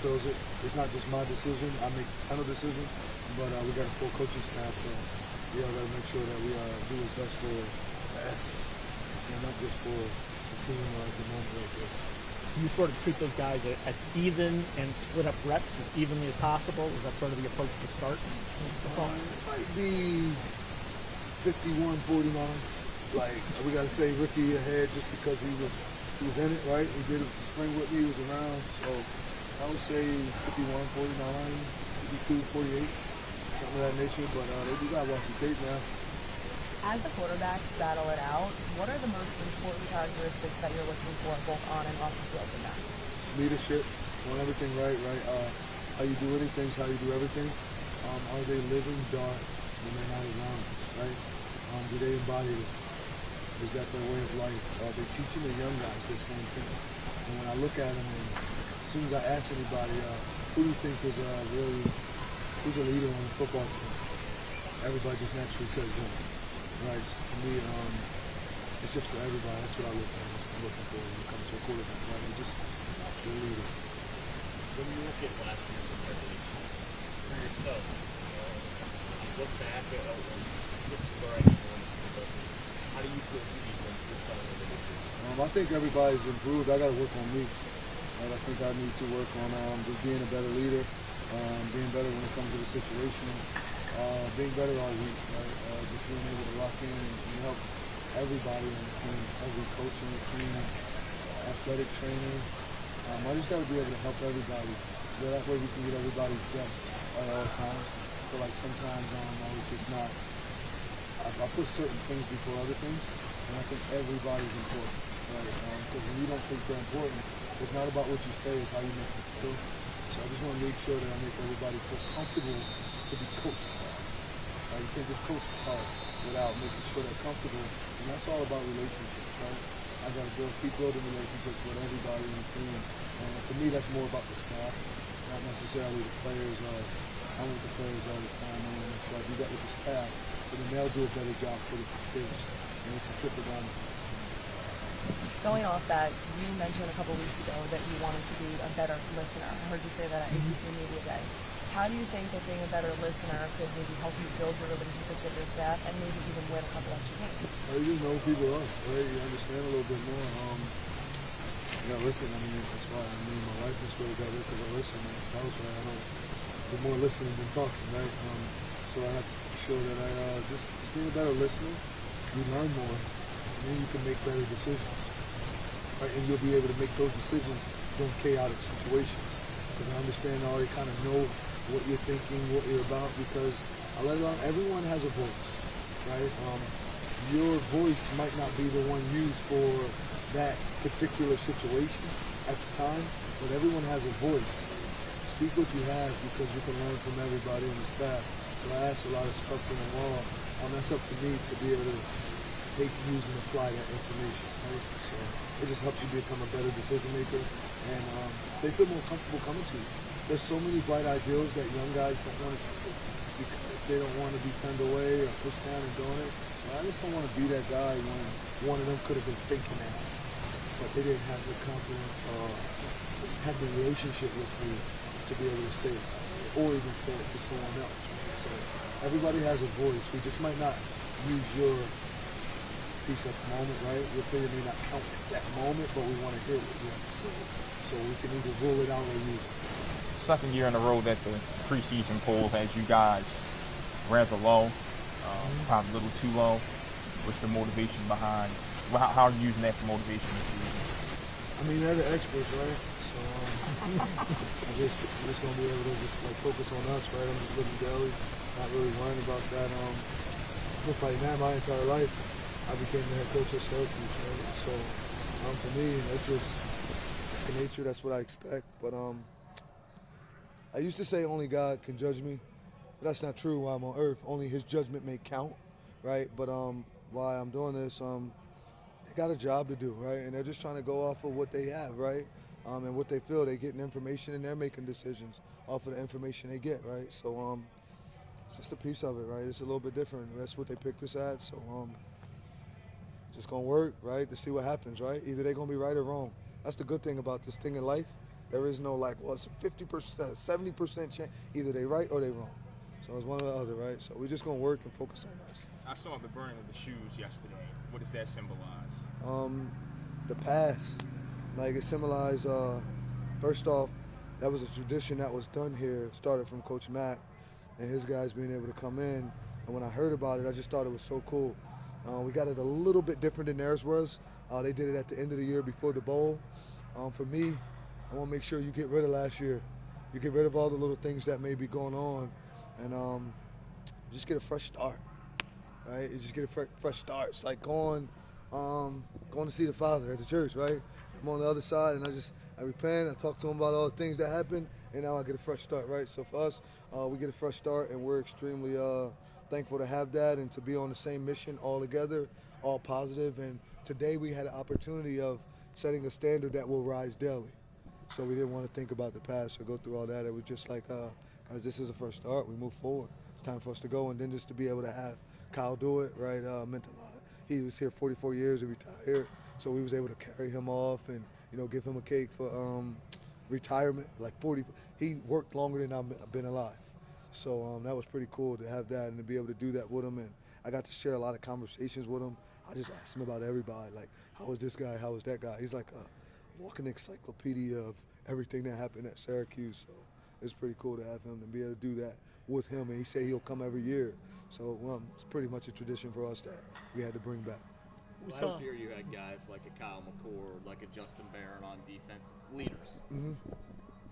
fulfills it. It's not just my decision. I make the final decision, but we got a full coaching staff. We all got to make sure that we do what's best for us, so not just for the team or at the moment right there. You sort of treat those guys as even and split up reps as evenly as possible. Is that sort of the approach to start? It might be 51-49. Like, we got to say rookie ahead just because he was in it, right? He did it the spring with me. He was around. So I would say 51-49, 52-48, something of that nature. But they got to watch the tape now. As the quarterbacks battle it out, what are the most important characteristics that you're looking for both on and off the field in that? Leadership, doing everything right? How you do anything is how you do everything. Are they living dark when they're not around us, right? Do they embody it? Is that their way of life? Are they teaching the young guys the same thing? And when I look at them, and as soon as I ask anybody, who do you think is who's a leader on the football team? Everybody just naturally says them. Right, so for me, it's just for everybody. That's what I look at. I'm looking for when it comes to a quarterback. Right, it's just the leader. When you look at last year's competition for yourself, you look back at this is where I need to how do you feel you need to improve on it? I think everybody's improved. I got to work on me. Right? I think I need to work on just being a better leader, being better when it comes to the situation. Being better all week, right? Just being able to lock in and help everybody on the team, every coach on the team, athletic trainer. I just got to be able to help everybody. So that way we can get everybody's best at all times. I feel like sometimes I was just not. I put certain things before other things, and I think everybody's important, right? Because when you don't think they're important, it's not about what you say, it's how you make them feel. So I just want to make sure that I make everybody feel comfortable to be coached. You can't just coach hard without making sure they're comfortable, and that's all about relationships, right? I got to keep building relationships with everybody in the team, and for me, that's more about the staff, not necessarily the players. I'm with the players all the time, and make sure I do that with the staff, so then they'll do a better job for the kids, and it's a triple down. Going off that, you mentioned a couple weeks ago that you wanted to be a better listener. I heard you say that at ACC Media Day. How do you think that being a better listener could maybe help you build your relationship with your staff and maybe even win a couple extra games? You just know who people are, right? You understand a little bit more. You gotta listen. I mean, that's why me and my wife are still together because I listen. That was right. I don't do more listening than talking, right? So I have to be sure that I just being a better listener, you learn more, and then you can make better decisions, right? And you'll be able to make those decisions during chaotic situations because I understand I already kind of know what you're thinking, what you're about, because everyone has a voice, right? Your voice might not be the one used for that particular situation at the time, but everyone has a voice. Speak what you have because you can learn from everybody in the staff. So I ask a lot of stuff from them all. That's up to me to be able to take, use, and apply that information, right? So it just helps you become a better decision maker, and they feel more comfortable coming to you. There's so many bright ideals that young guys don't want to see because they don't want to be turned away or pushed down and doing it. So I just don't want to be that guy when one of them could have been thinking that, but they didn't have the confidence or have the relationship with me to be able to say it or even say it to someone else. Right? So everybody has a voice. We just might not use your piece at the moment, right? Your opinion may not count at that moment, but we want to hear what you have to say. So we can either rule it out or use it. Second year in a row that the preseason poll has you guys rather low, probably a little too low. What's the motivation behind? How are you using that for motivation this season? I mean, they're the experts, right? So I'm just gonna be able to just like focus on us, right? I'm just living daily, not really worrying about that. I've been fighting that my entire life. I became the head coach at Syracuse, right? So for me, that's just second nature. That's what I expect. But I used to say only God can judge me, but that's not true while I'm on earth. Only his judgment may count, right? But while I'm doing this, they got a job to do, right? And they're just trying to go off of what they have, right? And what they feel. They're getting information and they're making decisions off of the information they get, right? So it's just a piece of it, right? It's a little bit different. That's what they picked us at. So just gonna work, right, to see what happens, right? Either they're gonna be right or wrong. That's the good thing about this thing in life. There is no like, well, it's a 50%, 70% chance. Either they right or they wrong. So it's one or the other, right? So we're just gonna work and focus on us. I saw the burning of the shoes yesterday. What does that symbolize? The past, like it symbolized. First off, that was a tradition that was done here. Started from Coach Mack and his guys being able to come in. And when I heard about it, I just thought it was so cool. We got it a little bit different than theirs was. They did it at the end of the year before the bowl. For me, I want to make sure you get rid of last year. You get rid of all the little things that may be going on, and just get a fresh start, right? You just get a fresh start. It's like going to see the Father at the church, right? I'm on the other side, and I repent. I talk to him about all the things that happened, and now I get a fresh start, right? So for us, we get a fresh start, and we're extremely thankful to have that and to be on the same mission all together, all positive. And today we had an opportunity of setting a standard that will rise daily. So we didn't want to think about the past or go through all that. It was just like, guys, this is a first start. We move forward. It's time for us to go. And then just to be able to have Kyle do it, right, meant a lot. He was here 44 years, he retired. So we was able to carry him off and, give him a cake for retirement. Like 40, he worked longer than I've been alive. So that was pretty cool to have that and to be able to do that with him. And I got to share a lot of conversations with him. I just asked him about everybody, like, how was this guy, how was that guy? He's like a walking encyclopedia of everything that happened at Syracuse. So it's pretty cool to have him and be able to do that with him. And he said he'll come every year. So it's pretty much a tradition for us that we had to bring back. Last year you had guys like a Kyle McCord, like a Justin Barron on defense, leaders. Mm-hmm.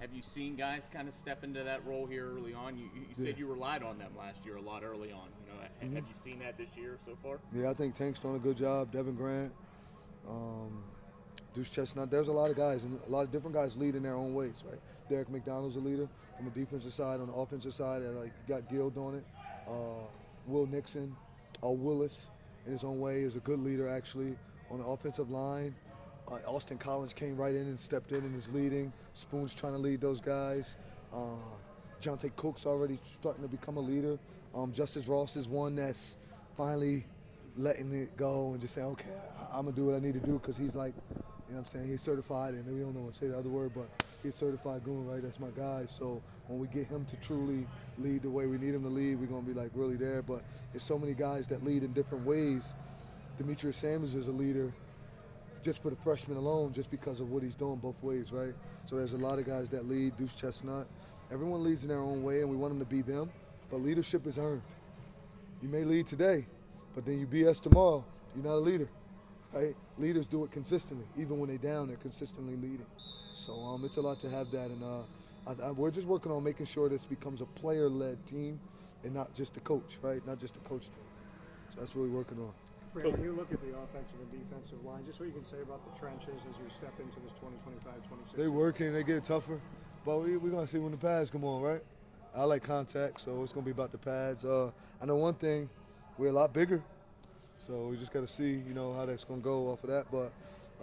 Have you seen guys kind of step into that role here early on? You said you relied on them last year a lot early on. Have you seen that this year so far? Yeah, I think Tank's done a good job. Devin Grant, Deuce Chestnut. There's a lot of guys, and a lot of different guys lead in their own ways, right? Derek McDonald's a leader on the defensive side. On the offensive side, like you got Guild on it. Will Nixon, Willis, in his own way, is a good leader actually. On the offensive line, Austin Collins came right in and stepped in and is leading. Spoon's trying to lead those guys. Jonte Cook's already starting to become a leader. Justice Ross is one that's finally letting it go and just saying, okay, I'm going to do what I need to do because he's like, what I'm saying, he's certified, and we don't know what to say the other word, but he's certified goon, right? That's my guy. So when we get him to truly lead the way we need him to lead, we're going to be like really there. But there's so many guys that lead in different ways. Demetrius Sanders is a leader just for the freshman alone, just because of what he's doing both ways, right? So there's a lot of guys that lead. Deuce Chestnut. Everyone leads in their own way, and we want them to be them. But leadership is earned. You may lead today, but then you BS tomorrow. You're not a leader, right? Leaders do it consistently. Even when they're down, they're consistently leading. So it's a lot to have that. And we're just working on making sure this becomes a player-led team and not just the coach, right? Not just the coach team. So that's what we're working on. Fran, when you look at the offensive and defensive line, just what you can say about the trenches as we step into this 2025-26? They working, they get tougher, but we're going to see when the pads come on, right? I like contact, so it's going to be about the pads. I know one thing, we're a lot bigger, so we just got to see, how that's going to go off of that. But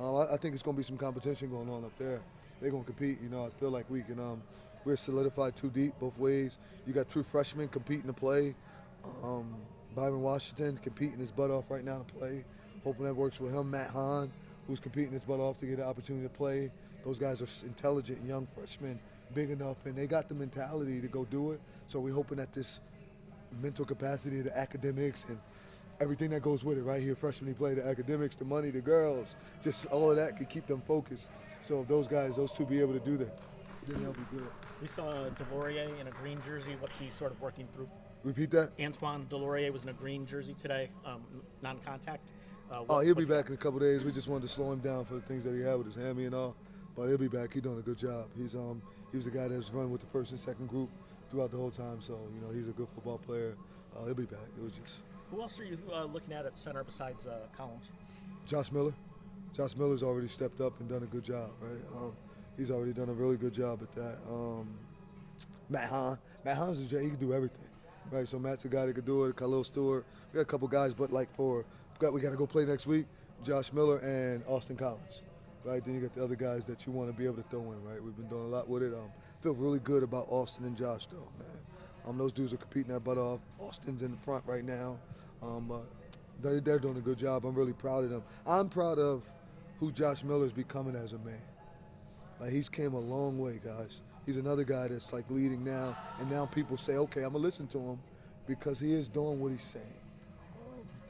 I think it's going to be some competition going on up there. They're going to compete, I feel like we can. We're solidified too deep both ways. You got true freshmen competing to play. Byron Washington competing his butt off right now to play. Hoping that works with him. Matt Hahn, who's competing his butt off to get an opportunity to play. Those guys are intelligent, young freshmen, big enough, and they got the mentality to go do it. So we're hoping that this mental capacity, the academics, and everything that goes with it, right here, freshmen play, the academics, the money, the girls, just all of that could keep them focused. So if those two be able to do that, then they'll be good. We saw Delorier in a green jersey. What's he sort of working through? Repeat that? Antoine Delorier was in a green jersey today, non-contact. He'll be back in a couple days. We just wanted to slow him down for the things that he had with his hammy and all. But he'll be back. He's doing a good job. He was the guy that was running with the first and second group throughout the whole time. So, he's a good football player. He'll be back. It was just. Who else are you looking at center besides Collins? Josh Miller. Josh Miller's already stepped up and done a good job, right? He's already done a really good job at that. Matt Hahn. Matt Hahn's he can do everything. Right, so Matt's a guy that could do it. Khalil Stewart. We got a couple guys, but we got to go play next week. Josh Miller and Austin Collins. Right, then you got the other guys that you want to be able to throw in. Right, we've been doing a lot with it. Feel really good about Austin and Josh though, man. Those dudes are competing their butt off. Austin's in the front right now. They're doing a good job. I'm really proud of them. I'm proud of who Josh Miller's becoming as a man. Like, he's came a long way, guys. He's another guy that's like leading now, and now people say, okay, I'm gonna listen to him because he is doing what he's saying.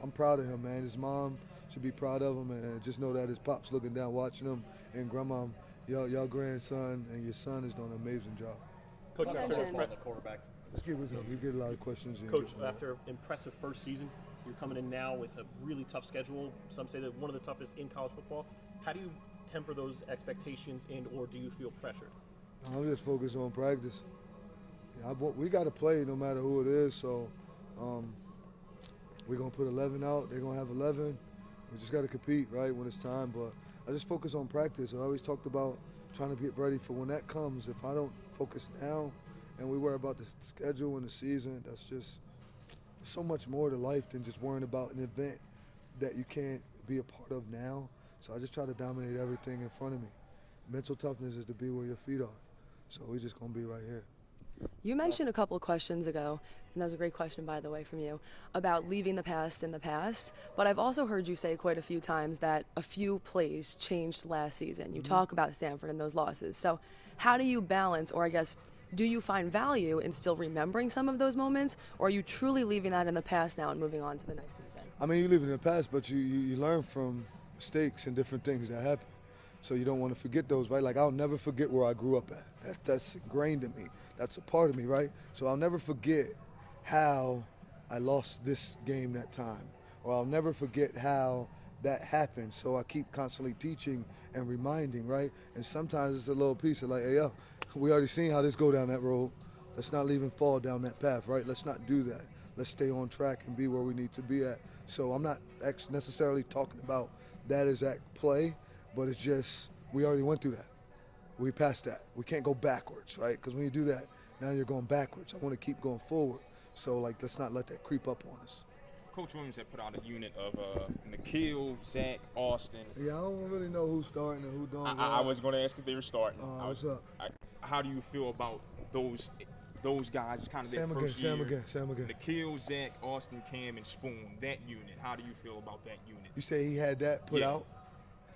I'm proud of him, man. His mom should be proud of him, and just know that his pop's looking down, watching him, and grandma, y'all grandson and your son is doing an amazing job. Coach, You after, mentioned- On the quarterbacks. Let's keep it up. You get a lot of questions. and Coach, get more. after impressive first season, you're coming in now with a really tough schedule. Some say that one of the toughest in college football. How do you temper those expectations, or do you feel pressured? I'm just focused on practice. We got to play no matter who it is, so we're going to put 11 out. They're going to have 11. We just got to compete, right, when it's time. But I just focus on practice. I always talked about trying to get ready for when that comes. If I don't focus now and we worry about the schedule and the season, that's just so much more to life than just worrying about an event that you can't be a part of now. So I just try to dominate everything in front of me. Mental toughness is to be where your feet are. So we're just going to be right here. You mentioned a couple of questions ago, and that was a great question, by the way, from you, about leaving the past in the past. But I've also heard you say quite a few times that a few plays changed last season. You talk about Stanford and those losses. So how do you balance, or I guess, do you find value in still remembering some of those moments, or are you truly leaving that in the past now and moving on to the next season? I mean, you live in the past, but you learn from mistakes and different things that happen. So you don't want to forget those, right? Like, I'll never forget where I grew up at. That's ingrained in me. That's a part of me, right? So I'll never forget how I lost this game that time. Or I'll never forget how that happened. So I keep constantly teaching and reminding, right? And sometimes it's a little piece of like, hey, yo, we already seen how this go down that road. Let's not leave him fall down that path, right? Let's not do that. Let's stay on track and be where we need to be at. So I'm not necessarily talking about that exact play, but it's just we already went through that. We passed that. We can't go backwards, right? Because when you do that, now you're going backwards. I want to keep going forward. So, like, let's not let that creep up on us. Coach Williams had put out a unit of Nikhil, Zach, Austin. Yeah, I don't really know who's starting and who don't. I was going to ask if they were starting. What's up? How do you feel about those guys? Kind of Sam their again, first Sam year. again, Sam again. Nikhil, Zach, Austin, Cam, and Spoon. That unit. How do you feel about that unit? You say he had that put Yeah. out?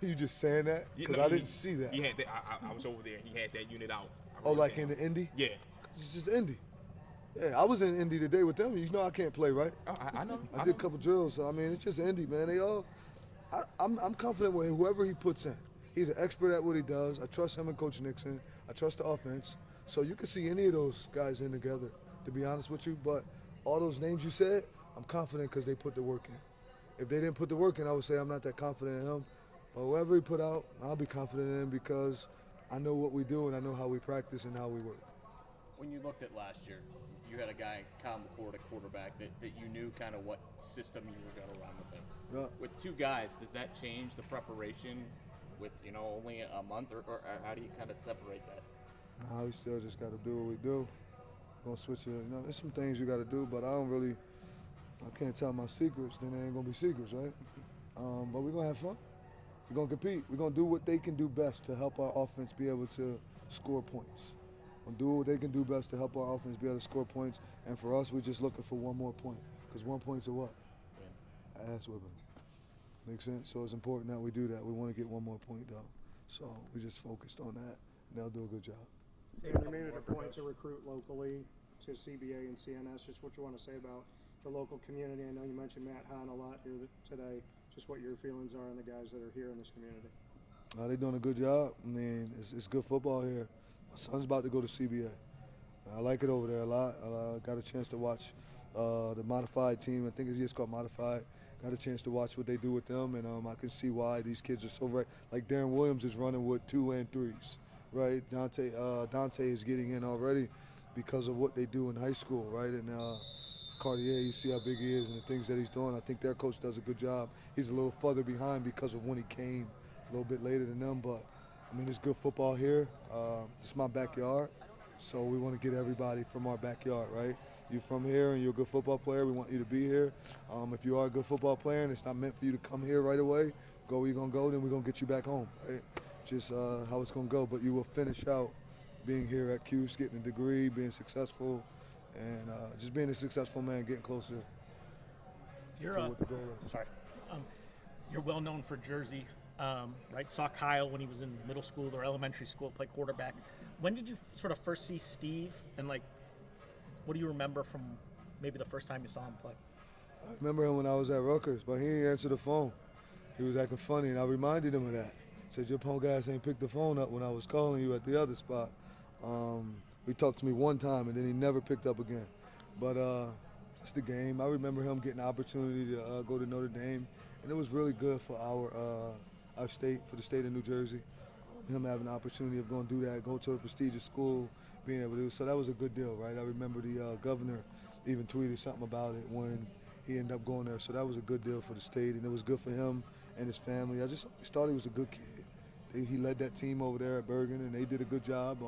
You just saying that? Because No, I didn't see that. He had that. I was over there. He had that unit out. Oh, like in the Indy? Yeah. It's just Indy. Yeah, I was in Indy today with them. You know I can't play, right? I know. I did a couple drills, so I mean, it's just Indy, man. They all, I'm confident with whoever he puts in. He's an expert at what he does. I trust him and Coach Nixon. I trust the offense. So you can see any of those guys in together, to be honest with you. But all those names you said, I'm confident because they put the work in. If they didn't put the work in, I would say I'm not that confident in him. But whoever he put out, I'll be confident in him because I know what we do and I know how we practice and how we work. When you looked at last year, you had a guy, Kyle McCord, at quarterback, that you knew kind of what system you were going to run with him. Yeah. With two guys, does that change the preparation with, only a month, or how do you kind of separate that? Nah, we still just got to do what we do. Gonna switch it. There's some things you got to do, but I can't tell my secrets. Then they ain't gonna be secrets, right? But we're gonna have fun. We're gonna compete. We're gonna do what they can do best to help our offense be able to score points. We'll do what they can do best to help our offense be able to score points. And for us, we're just looking for one more point. Because 1 point's a what? Ass whipping. Make sense? So it's important that we do that. We want to get one more point, though. So we just focused on that, and they'll do a good job. And you made it a point to recruit locally to CBA and CNS. Just what you want to say about the local community. I know you mentioned Matt Hahn a lot here today. Just what your feelings are on the guys that are here in this community. They're doing a good job. I mean, it's good football here. My son's about to go to CBA. I like it over there a lot. I got a chance to watch the modified team. I think it's just called modified. Got a chance to watch what they do with them, and I can see why these kids are so right. Like Darren Williams is running with 2 and 3s, right? Dante is getting in already because of what they do in high school, right? And Cartier, you see how big he is and the things that he's doing. I think their coach does a good job. He's a little further behind because of when he came, a little bit later than them, but I mean, it's good football here. It's my backyard, so we want to get everybody from our backyard, right? You're from here and you're a good football player. We want you to be here. If you are a good football player and it's not meant for you to come here right away, go where you're going to go, then we're going to get you back home, right? Just how it's going to go. But you will finish out being here at Cuse, getting a degree, being successful, and just being a successful man, getting closer You're to what the goal is. sorry. You're well known for Jersey. right? Saw Kyle when he was in middle school or elementary school, play quarterback. When did you sort of first see Steve, and like, what do you remember from maybe the first time you saw him play? I remember him when I was at Rutgers, but he didn't answer the phone. He was acting funny, and I reminded him of that. Said, your punk ass ain't picked the phone up when I was calling you at the other spot. He talked to me one time, and then he never picked up again. But that's the game. I remember him getting the opportunity to go to Notre Dame, and it was really good for our state, for the state of New Jersey. Him having the opportunity of going to do that, go to a prestigious school, being able to do it. So that was a good deal, right? I remember the governor even tweeted something about it when he ended up going there. So that was a good deal for the state, and it was good for him and his family. I just always thought he was a good kid. He led that team over there at Bergen, and they did a good job.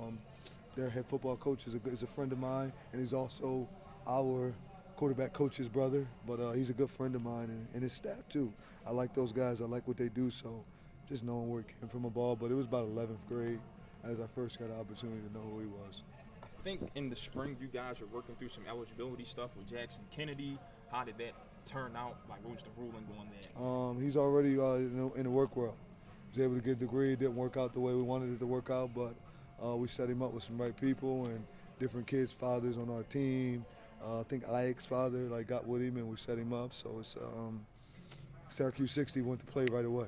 Their head football coach is a friend of mine, and he's also our quarterback coach's brother. But he's a good friend of mine, and his staff too. I like those guys. I like what they do. So just knowing where he came from a ball. But it was about 11th grade as I first got the opportunity to know who he was. I think in the spring you guys are working through some eligibility stuff with Jackson Kennedy. How did that turn out? Like, what was the ruling going there? He's already in the work world. He was able to get a degree. It didn't work out the way we wanted it to work out, but we set him up with some right people and different kids' fathers on our team. I think Ike's father got with him, and we set him up. So it's Syracuse 60 went to play right away.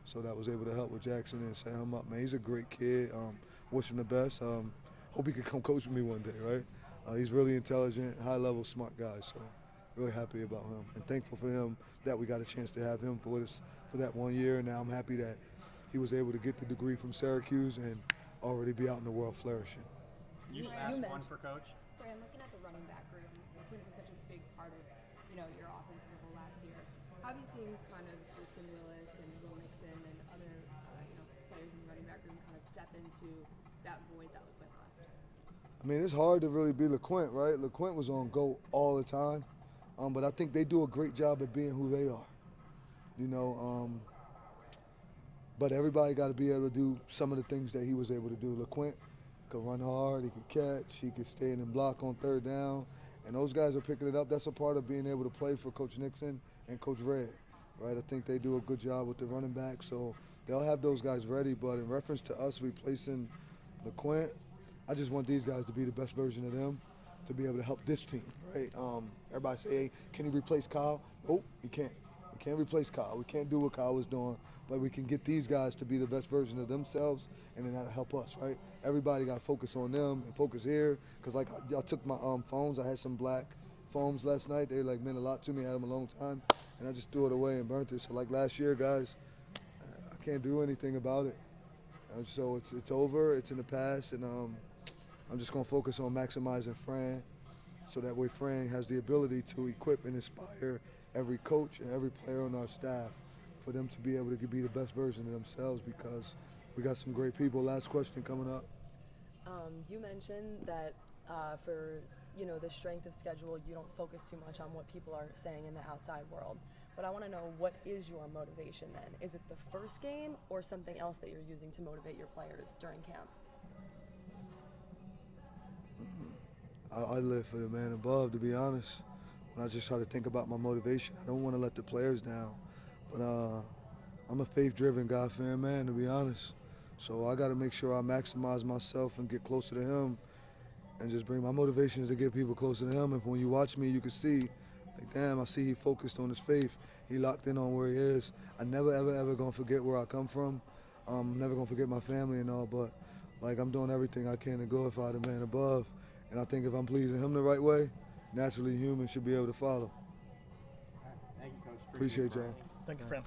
So that was able to help with Jackson and set him up. Man, he's a great kid. Wish him the best. Hope he could come coach with me one day, right? He's really intelligent, high-level, smart guy. So really happy about him and thankful for him that we got a chance to have him for that 1 year. And now I'm happy that he was able to get the degree from Syracuse and already be out in the world flourishing. You asked one for Coach? Fran, looking at the running back room, Quinn was such a big part of, your offense the whole last year. How have you seen kind of Wilson Willis and Will Nixon and other, players in the running back room kind of step into that void that LeQuint left? I mean, it's hard to really be LeQuint, right? LeQuint was on GOAT all the time, but I think they do a great job at being who they are. But everybody got to be able to do some of the things that he was able to do. LeQuint could run hard, he could catch, he could stay in and block on third down, and those guys are picking it up. That's a part of being able to play for Coach Nixon and Coach Red, right? I think they do a good job with the running back, so they'll have those guys ready. But in reference to us replacing LeQuint, I just want these guys to be the best version of them to be able to help this team, right? Everybody say, hey, can he replace Kyle? Nope, he can't. We can't replace Kyle. We can't do what Kyle was doing, but we can get these guys to be the best version of themselves, and then that'll help us, right? Everybody got to focus on them and focus here, because I took my phones. I had some black foams last night. They meant a lot to me. I had them a long time, and I just threw it away and burnt it. So last year, guys, I can't do anything about it. So it's over. It's in the past, and I'm just going to focus on maximizing Fran, so that way Fran has the ability to equip and inspire every coach and every player on our staff for them to be able to be the best version of themselves, because we got some great people. Last question coming up. You mentioned that for the strength of schedule, you don't focus too much on what people are saying in the outside world. But I want to know, what is your motivation then? Is it the first game or something else that you're using to motivate your players during camp? I live for the man above, to be honest. When I just try to think about my motivation, I don't want to let the players down. But I'm a faith-driven, God-fearing man, to be honest. So I got to make sure I maximize myself and get closer to him, and just bring my motivation is to get people closer to him. And when you watch me, you can see, damn, I see he focused on his faith. He locked in on where he is. I never, ever, ever going to forget where I come from. I'm never going to forget my family and all, but I'm doing everything I can to glorify the man above. And I think if I'm pleasing him the right way, naturally humans should be able to follow. Thank you, Coach. Appreciate y'all. Thank you, Fran.